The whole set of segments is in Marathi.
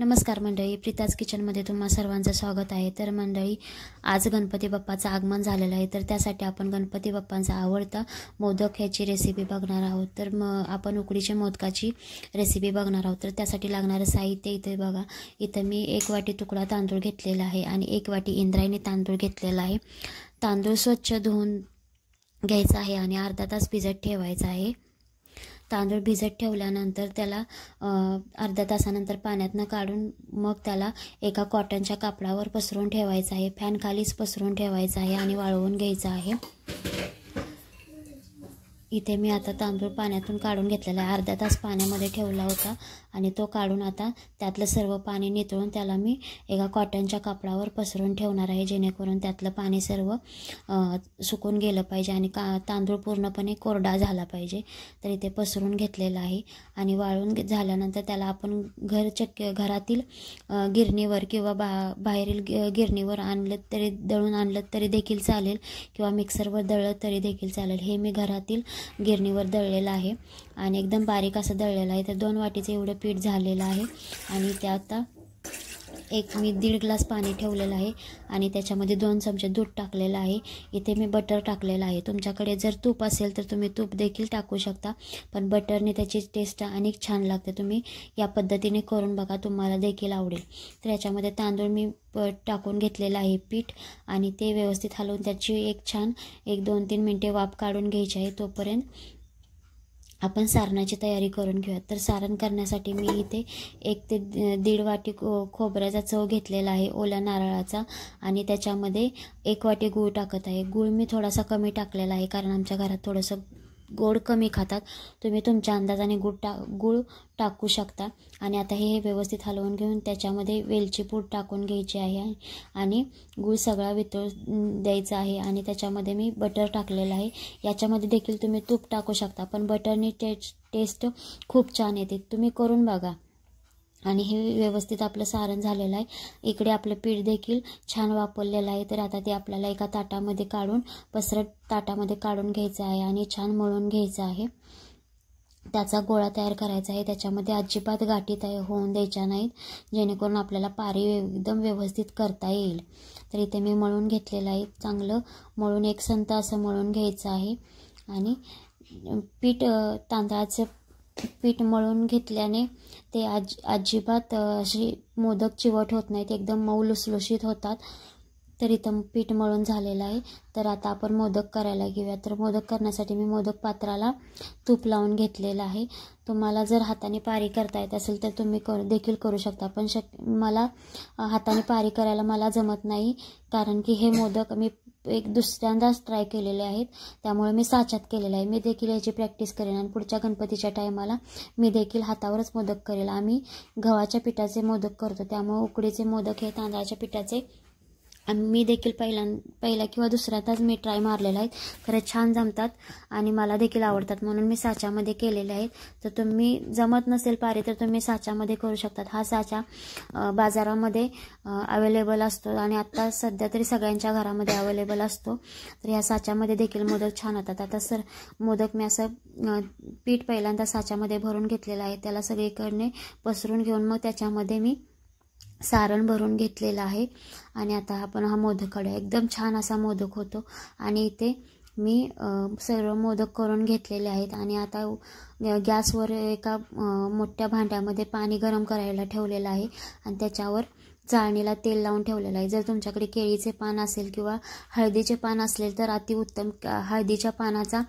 नमस्कार मंडळी, प्रीताज किचनमध्ये तुम्हा सर्वांचं स्वागत आहे। तर मंडळी, आज गणपती बाप्पाचं आगमन झालेलं आहे, तर त्यासाठी आपण गणपती बाप्पांचा आवडता मोदक ह्याची रेसिपी बघणार आहोत। तर आपण उकडीच्या मोदकाची रेसिपी बघणार आहोत। तर त्यासाठी लागणारं साहित्य इथे बघा। इथं मी 1 वाटी तुकडा तांदूळ घेतलेला आहे आणि 1 वाटी इंद्रायणी तांदूळ घेतलेला आहे। तांदूळ स्वच्छ धुवून घ्यायचा आहे आणि अर्धा तास भिजत ठेवायचा आहे। तांदूळ भिजत ठेवल्यानंतर त्याला अर्ध्या तासानंतर पाण्यातनं काढून मग त्याला एका कॉटनच्या कापडावर पसरून ठेवायचं आहे। फॅन खालीच पसरून ठेवायचं आहे आणि वाळवून घ्यायचं आहे। इथे मी आता तांदूळ पाण्यातून काढून घेतलेला आहे। अर्धा तास पाण्यामध्ये ठेवला होता आणि तो काढून आता त्यातलं सर्व पाणी निथळून त्याला मी एका कॉटनच्या कापडावर पसरून ठेवणार आहे, जेणेकरून त्यातलं पाणी सर्व सुकून गेलं पाहिजे आणि तांदूळ पूर्णपणे कोरडा झाला पाहिजे। तर इथे पसरून घेतलेला आहे आणि वाळून झाल्यानंतर त्याला आपण घरातील गिरणीवर किंवा बाहेरील गिरणीवर आणलं तरी, दळून आणलं तरी देखील चालेल किंवा मिक्सरवर दळलं तरी देखील चालेल। हे मी घरातील गिरणीवर दळलेलं आहे आणि एकदम बारीक असं दळलेलं आहे। तर 2 वाटीचं एवढं पीठ झालेलं आहे आणि त्यात आता मी 1.5 ग्लास पाणी ठेवलेलं आहे आणि त्याच्यामध्ये 2 चमचे दूध टाकलेलं आहे। इथे मी बटर टाकलेलं आहे। तुमच्याकडे जर तूप असेल तर तुम्ही तूप देखील टाकू शकता, पण बटरने त्याची टेस्ट अनेक छान लागते। तुम्ही या पद्धतीने करून बघा, तुम्हाला देखील आवडेल। तर याच्यामध्ये तांदूळ मी टाकून घेतलेलं आहे पीठ आणि ते व्यवस्थित हलवून त्याची एक 2-3 मिनिटे वाफ काढून घ्यायची आहे। तोपर्यंत आपण सारणाची तयारी करून घेऊया। तर सारण करण्यासाठी मी इथे 1 ते 1.5 वाटी खोबऱ्याचा चव घेतलेला आहे, ओल्या नारळाचा, आणि त्याच्यामध्ये 1 वाटी गूळ टाकत आहे। गूळ मी थोडासा कमी टाकलेला आहे, कारण आमच्या घरात थोडंसं गोड कमी खातात। तुम्ही तुमच्या अंदाजाने गूळ टाकू शकता। आणि आता हे व्यवस्थित हलवून घेऊन त्याच्यामध्ये वेलची पूड टाकून घ्यायची आहे आणि गूळ सगळा वितळून द्यायचा आहे। आणि त्याच्यामध्ये मी बटर टाकलेलं आहे। याच्यामध्ये देखील तुम्ही तूप टाकू शकता, पण बटरने टेस्ट खूप छान येते। तुम्ही करून बघा। आणि हे व्यवस्थित आपलं सारण झालेलं आहे। इकडे आपलं पीठ देखील छान वापरलेलं आहे। तर आता ते आपल्याला एका ताटामध्ये काढून पसरट ताटामध्ये काढून घ्यायचं आहे आणि छान मळून घ्यायचं आहे। त्याचा गोळा तयार करायचा आहे। त्याच्यामध्ये अजिबात गाठी होऊन द्यायच्या नाहीत, जेणेकरून आपल्याला पारी एकदम व्यवस्थित करता येईल। तर इथे मी मळून घेतलेलं आहे। चांगलं मळून एकसंत असं मळून घ्यायचं आहे। आणि तांदळाचं पीठ मळून घेतल्याने ते अजिबात अशी मोदक चिवट होत नाहीत, एकदम मऊ लुसलुशीत होतात। तर इथं पीठ मळून झालेलं आहे। तर आता आपण मोदक करायला घेऊया। तर मोदक करण्यासाठी मी मोदक पात्राला तूप लावून घेतलेलं आहे। तुम्हाला जर हाताने पारी करता येत असेल तर तुम्ही देखील करू शकता, पण मला हाताने पारी करायला मला जमत नाही, कारण की हे मोदक मी दुसऱ्यांदाच ट्राय केलेले आहेत, त्यामुळे मी साच्यात केलेलं आहे। मी देखील याची प्रॅक्टिस करेन आणि पुढच्या गणपतीच्या टायमाला मी देखील हातावरच मोदक करेल। आम्ही गव्हाच्या पिठाचे मोदक करतो, त्यामुळे उकडीचे मोदक हे तांदळाच्या पिठाचे मी देखील पहिला किंवा दुसऱ्यांदाच मी ट्राय मारलेला आहे। खरंच छान जमतात आणि मला देखील आवडतात, म्हणून मी साच्यामध्ये केलेले आहेत। तर तुम्ही जमत नसेल पारी तर तुम्ही साच्यामध्ये करू शकतात। हा साचा बाजारामध्ये अवेलेबल असतो आणि आत्ता सध्या तरी सगळ्यांच्या घरामध्ये अवेलेबल असतो। तर ह्या साच्यामध्ये देखील मोदक छान होतात। आता मोदक मी असं पीठ पहिल्यांदा साच्यामध्ये भरून घेतलेलं आहे, त्याला सगळीकडे पसरून घेऊन मग त्याच्यामध्ये मी सारण भरून घेतलेलं आहे। आणि आता आपण हा मोदक काढूया। एकदम छान असा मोदक होतो। आणि इथे मी सर्व मोदक करून घेतलेले आहेत आणि आता गॅसवर एका मोठ्या भांड्यामध्ये पाणी गरम करायला ठेवलेलं आहे आणि त्याच्यावर चाळणीला तेल लावून ठेवलेलं आहे। जर तुमच्याकडे केळीचे पान असेल किंवा हळदीचे पान असेल तर अतिउत्तम। हळदीच्या पानाचा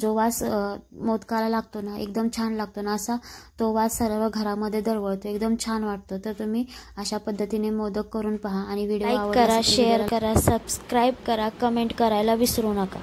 जो वास मोदकाला लागतो ना, एकदम छान लागतो ना, असा तो वास सर्व घरामध्ये दरवळतो, एकदम छान वाटतो। तर तुम्ही अशा पद्धतीने मोदक करून पहा आणि व्हिडिओ लाईक करा, शेअर करा, सबस्क्राईब करा, कमेंट करायला विसरू नका।